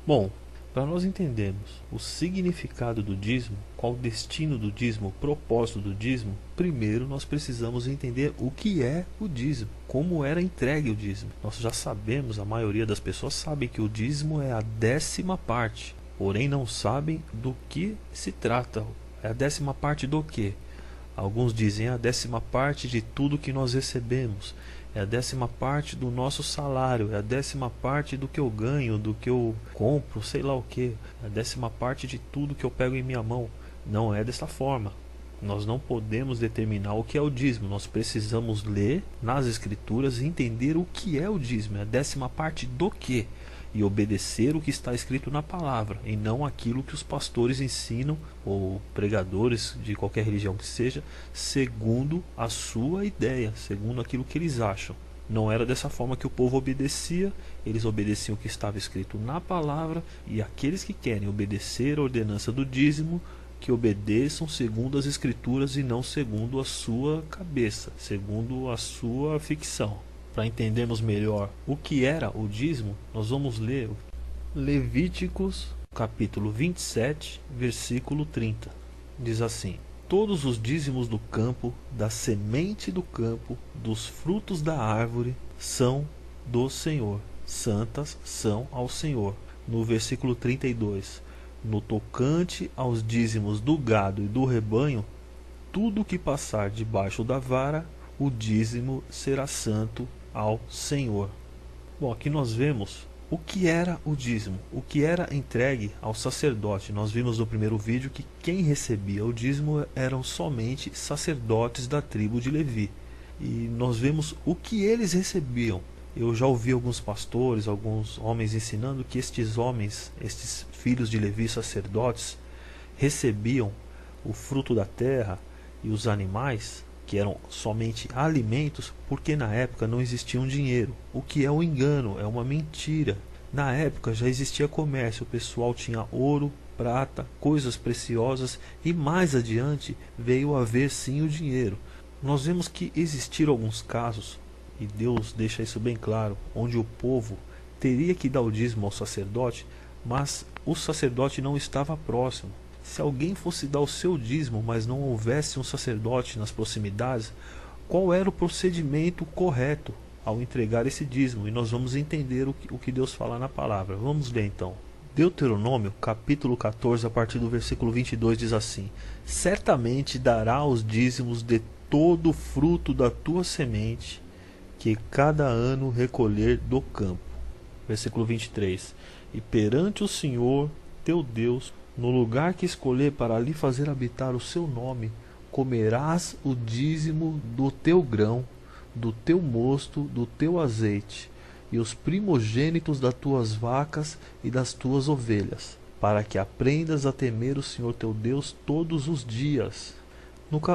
Bom, para nós entendermos o significado do dízimo, qual o destino do dízimo, o propósito do dízimo, primeiro nós precisamos entender o que é o dízimo, como era entregue o dízimo. Nós já sabemos, a maioria das pessoas sabe que o dízimo é a 10ª parte, porém não sabem do que se trata. É a 10ª parte do quê? Alguns dizem a 10ª parte de tudo que nós recebemos. É a 10ª parte do nosso salário. É a 10ª parte do que eu ganho, do que eu compro, sei lá o que. É a 10ª parte de tudo que eu pego em minha mão. Não é dessa forma. Nós não podemos determinar o que é o dízimo. Nós precisamos ler nas escrituras e entender o que é o dízimo. É a 10ª parte do quê? E obedecer o que está escrito na palavra, e não aquilo que os pastores ensinam, ou pregadores de qualquer religião que seja, segundo a sua ideia, segundo aquilo que eles acham. Não era dessa forma que o povo obedecia. Eles obedeciam o que estava escrito na palavra, e aqueles que querem obedecer a ordenança do dízimo, que obedeçam segundo as escrituras e não segundo a sua cabeça, segundo a sua ficção. Para entendermos melhor o que era o dízimo, nós vamos ler Levíticos capítulo 27, versículo 30. Diz assim: todos os dízimos do campo, da semente do campo, dos frutos da árvore, são do Senhor, santas são ao Senhor. No versículo 32, no tocante aos dízimos do gado e do rebanho, tudo que passar debaixo da vara, o dízimo será santo ao Senhor. Bom, aqui nós vemos o que era o dízimo, o que era entregue ao sacerdote. Nós vimos no primeiro vídeo que quem recebia o dízimo eram somente sacerdotes da tribo de Levi. E nós vemos o que eles recebiam. Eu já ouvi alguns pastores, alguns homens ensinando que estes homens, estes filhos de Levi, sacerdotes, recebiam o fruto da terra e os animais, que eram somente alimentos, porque na época não existia um dinheiro, o que é um engano, é uma mentira. Na época já existia comércio, o pessoal tinha ouro, prata, coisas preciosas, e mais adiante veio a haver sim o dinheiro. Nós vemos que existiram alguns casos, e Deus deixa isso bem claro, onde o povo teria que dar o dízimo ao sacerdote, mas o sacerdote não estava próximo. Se alguém fosse dar o seu dízimo, mas não houvesse um sacerdote nas proximidades, qual era o procedimento correto ao entregar esse dízimo? E nós vamos entender o que Deus fala na palavra. Vamos ler então. Deuteronômio, capítulo 14, a partir do versículo 22, diz assim: certamente dará os dízimos de todo o fruto da tua semente, que cada ano recolher do campo. Versículo 23. E perante o Senhor teu Deus, no lugar que escolher para ali fazer habitar o seu nome, comerás o dízimo do teu grão, do teu mosto, do teu azeite, e os primogênitos das tuas vacas e das tuas ovelhas, para que aprendas a temer o Senhor teu Deus todos os dias.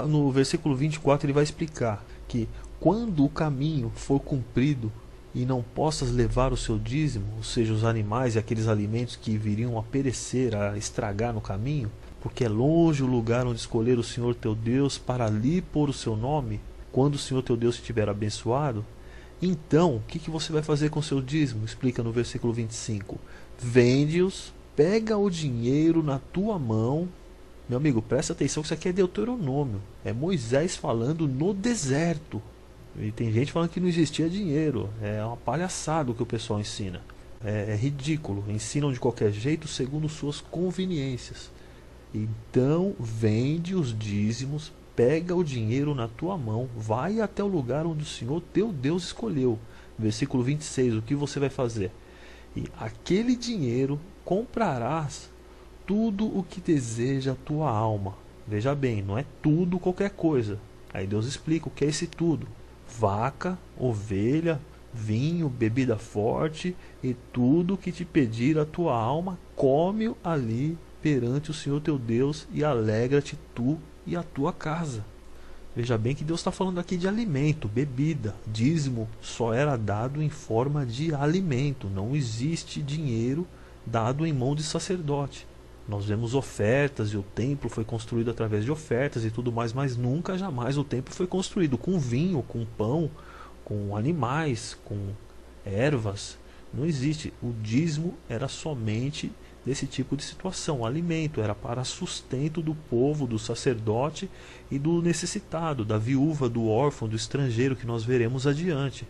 No versículo 24 ele vai explicar que quando o caminho for cumprido e não possas levar o seu dízimo, ou seja, os animais e aqueles alimentos que viriam a perecer, a estragar no caminho, porque é longe o lugar onde escolher o Senhor teu Deus para ali pôr o seu nome, quando o Senhor teu Deus estiver abençoado, então, o que você vai fazer com o seu dízimo? Explica no versículo 25. Vende-os, pega o dinheiro na tua mão. Meu amigo, presta atenção que isso aqui é Deuteronômio. É Moisés falando no deserto. E tem gente falando que não existia dinheiro. É uma palhaçada o que o pessoal ensina. É ridículo. Ensinam de qualquer jeito segundo suas conveniências. Então vende os dízimos, pega o dinheiro na tua mão, vai até o lugar onde o Senhor teu Deus escolheu. Versículo 26, o que você vai fazer? E aquele dinheiro comprarás tudo o que deseja a tua alma. Veja bem, não é tudo qualquer coisa. Aí Deus explica o que é esse tudo: vaca, ovelha, vinho, bebida forte, e tudo que te pedir a tua alma, come-o ali perante o Senhor teu Deus, e alegra-te tu e a tua casa. Veja bem que Deus está falando aqui de alimento, bebida. Dízimo só era dado em forma de alimento. Não existe dinheiro dado em mão de sacerdote. Nós vemos ofertas, e o templo foi construído através de ofertas e tudo mais, mas nunca, jamais o templo foi construído com vinho, com pão, com animais, com ervas, Não existe. O dízimo era somente desse tipo de situação. O alimento era para sustento do povo, do sacerdote e do necessitado, da viúva, do órfão, do estrangeiro, que nós veremos adiante.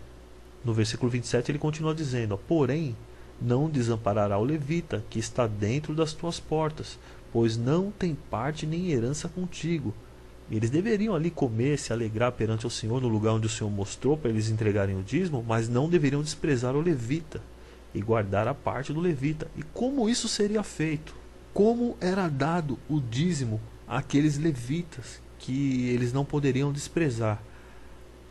No versículo 27 ele continua dizendo: porém, não desamparará o levita, que está dentro das tuas portas, pois não tem parte nem herança contigo. Eles deveriam ali comer, se alegrar perante o Senhor no lugar onde o Senhor mostrou para eles entregarem o dízimo, mas não deveriam desprezar o levita e guardar a parte do levita. E como isso seria feito? Como era dado o dízimo àqueles levitas que eles não poderiam desprezar?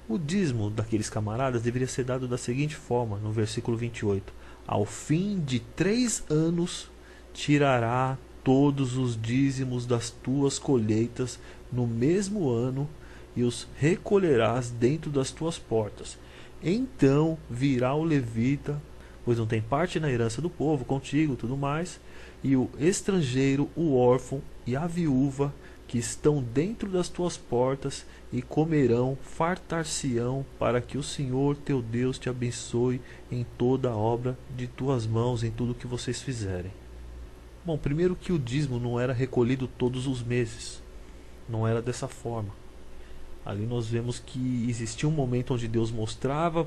O dízimo daqueles camaradas deveria ser dado da seguinte forma, no versículo 28: ao fim de 3 anos tirará todos os dízimos das tuas colheitas no mesmo ano e os recolherás dentro das tuas portas. Então virá o levita, pois não tem parte na herança do povo contigo, tudo mais, e o estrangeiro, o órfão e a viúva que estão dentro das tuas portas, e comerão, fartar-se-ão, para que o Senhor teu Deus te abençoe em toda a obra de tuas mãos, em tudo que vocês fizerem. Bom, primeiro que o dízimo não era recolhido todos os meses, não era dessa forma. Ali nós vemos que existia um momento onde Deus mostrava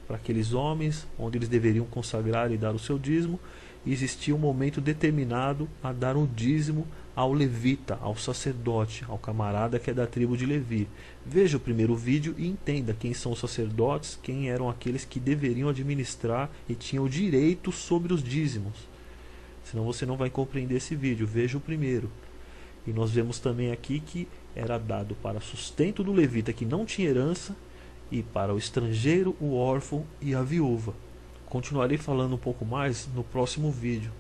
para aqueles homens onde eles deveriam consagrar e dar o seu dízimo, e existia um momento determinado a dar um dízimo ao levita, ao sacerdote, ao camarada que é da tribo de Levi. Veja o primeiro vídeo e entenda quem são os sacerdotes, quem eram aqueles que deveriam administrar e tinham o direito sobre os dízimos. Senão você não vai compreender esse vídeo. Veja o primeiro. E nós vemos também aqui que era dado para sustento do levita que não tinha herança, e para o estrangeiro, o órfão e a viúva. Continuarei falando um pouco mais no próximo vídeo.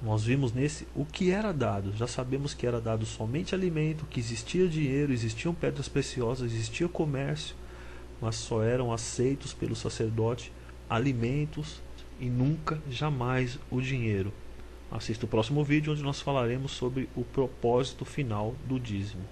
Nós vimos nesse o que era dado. Já sabemos que era dado somente alimento, que existia dinheiro, existiam pedras preciosas, existia comércio, mas só eram aceitos pelo sacerdote alimentos e nunca, jamais o dinheiro. Assista o próximo vídeo onde nós falaremos sobre o propósito final do dízimo.